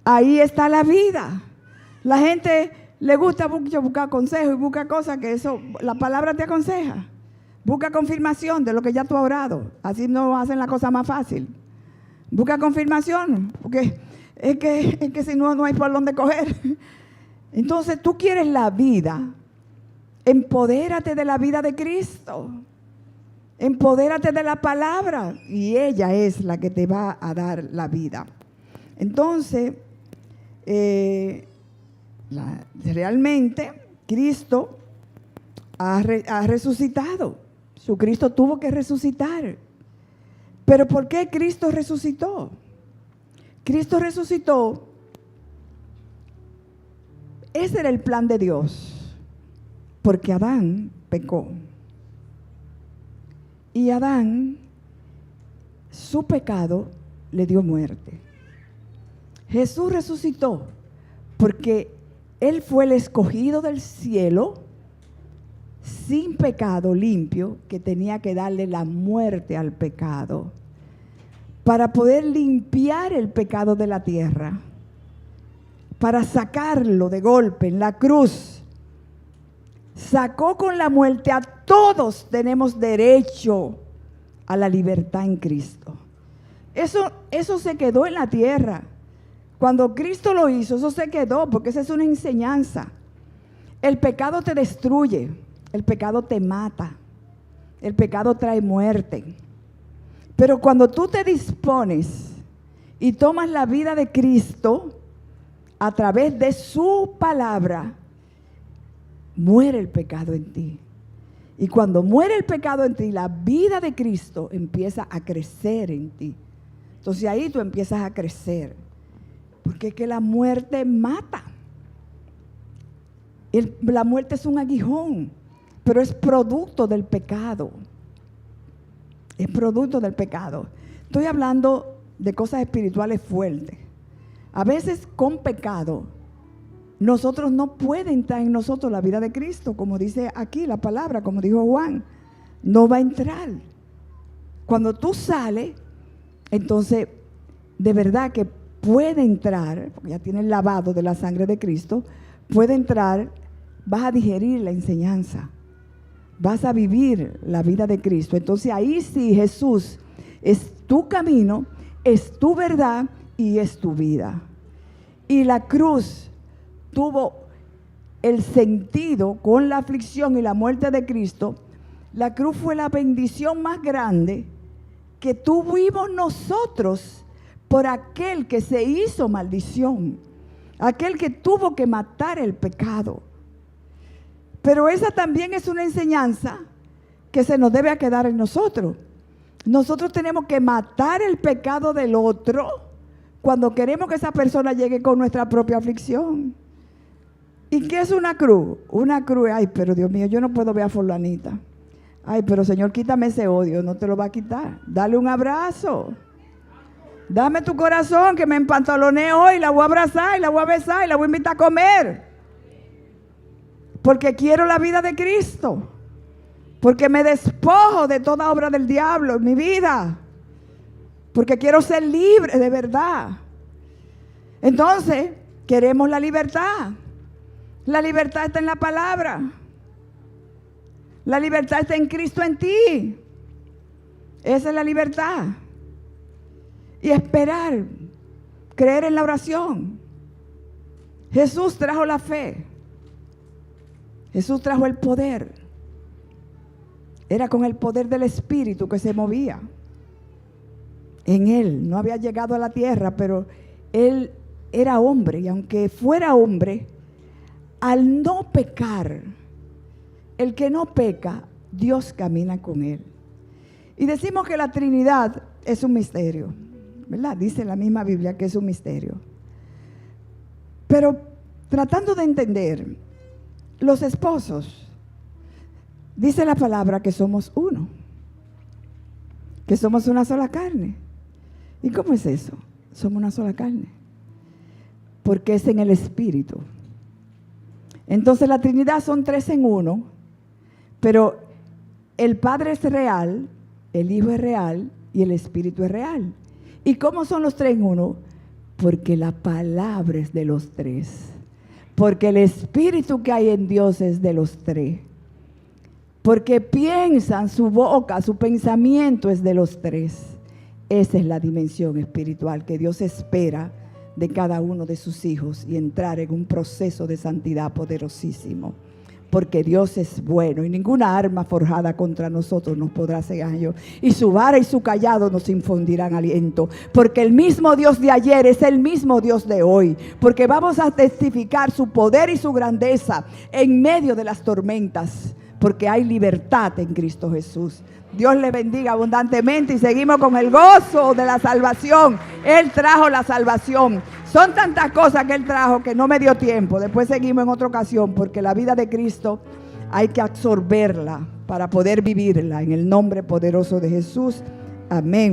Ahí está la vida. La gente le gusta mucho buscar consejos y busca cosas que eso, la palabra te aconseja. Busca confirmación de lo que ya tú has orado. Así no hacen la cosa más fácil. Busca confirmación, porque es que si no, no hay por dónde coger. Entonces tú quieres la vida. Empodérate de la vida de Cristo. Empodérate de la palabra y ella es la que te va a dar la vida. Entonces, realmente Cristo ha resucitado. Su Cristo tuvo que resucitar. ¿Pero por qué Cristo resucitó? Cristo resucitó. Ese era el plan de Dios, porque Adán pecó. Y Adán, su pecado le dio muerte. Jesús resucitó porque Él fue el escogido del cielo, sin pecado, limpio, que tenía que darle la muerte al pecado, para poder limpiar el pecado de la tierra, para sacarlo de golpe en la cruz. Sacó con la muerte a todos. Tenemos derecho a la libertad en Cristo. Eso se quedó en la tierra. Cuando Cristo lo hizo, eso se quedó, porque esa es una enseñanza. El pecado te destruye, el pecado te mata, el pecado trae muerte. Pero cuando tú te dispones y tomas la vida de Cristo a través de su palabra, muere el pecado en ti. Y cuando muere el pecado en ti, la vida de Cristo empieza a crecer en ti. Entonces ahí tú empiezas a crecer. Porque es que la muerte mata. La muerte es un aguijón, pero es producto del pecado. Es producto del pecado. Estoy hablando de cosas espirituales fuertes. A veces con pecado nosotros no puede entrar en nosotros la vida de Cristo, como dice aquí la palabra, como dijo Juan, no va a entrar. Cuando tú sales, entonces de verdad que puede entrar, porque ya tiene el lavado de la sangre de Cristo, puede entrar, vas a digerir la enseñanza, vas a vivir la vida de Cristo. Entonces ahí sí Jesús es tu camino, es tu verdad y es tu vida. Y la cruz tuvo el sentido con la aflicción y la muerte de Cristo. La cruz fue la bendición más grande que tuvimos nosotros por aquel que se hizo maldición, aquel que tuvo que matar el pecado. Pero esa también es una enseñanza que se nos debe quedar en nosotros. Nosotros tenemos que matar el pecado del otro cuando queremos que esa persona llegue con nuestra propia aflicción. ¿Y qué es una cruz? Una cruz, ay, pero Dios mío, yo no puedo ver a fulanita. Ay, pero Señor, quítame ese odio, no te lo va a quitar. Dale un abrazo. Dame tu corazón, que me empantaloné hoy, la voy a abrazar, y la voy a besar, y la voy a invitar a comer. Porque quiero la vida de Cristo. Porque me despojo de toda obra del diablo en mi vida. Porque quiero ser libre de verdad. Entonces, queremos la libertad. La libertad está en la palabra. La libertad está en Cristo en ti. Esa es la libertad. Y esperar, creer en la oración. Jesús trajo la fe. Jesús trajo el poder. Era con el poder del Espíritu que se movía en Él. No había llegado a la tierra, pero Él era hombre, y aunque fuera hombre, al no pecar, el que no peca, Dios camina con Él. Y decimos que la Trinidad es un misterio, ¿verdad? Dice la misma Biblia que es un misterio. Pero tratando de entender, los esposos, dice la palabra que somos uno, que somos una sola carne. ¿Y cómo es eso? Somos una sola carne, porque es en el Espíritu. Entonces la Trinidad son 3 en 1, pero el Padre es real, el Hijo es real y el Espíritu es real. ¿Y cómo son los 3 en 1? Porque la palabra es de los 3, porque el Espíritu que hay en Dios es de los 3, porque piensan, su boca, su pensamiento es de los 3. Esa es la dimensión espiritual que Dios espera de cada uno de sus hijos, y entrar en un proceso de santidad poderosísimo, porque Dios es bueno y ninguna arma forjada contra nosotros nos podrá hacer daño, y su vara y su callado nos infundirán aliento, porque el mismo Dios de ayer es el mismo Dios de hoy, porque vamos a testificar su poder y su grandeza en medio de las tormentas, porque hay libertad en Cristo Jesús. Dios le bendiga abundantemente, y seguimos con el gozo de la salvación. Él trajo la salvación. Son tantas cosas que Él trajo que no me dio tiempo. Después seguimos en otra ocasión, porque la vida de Cristo hay que absorberla para poder vivirla. En el nombre poderoso de Jesús. Amén.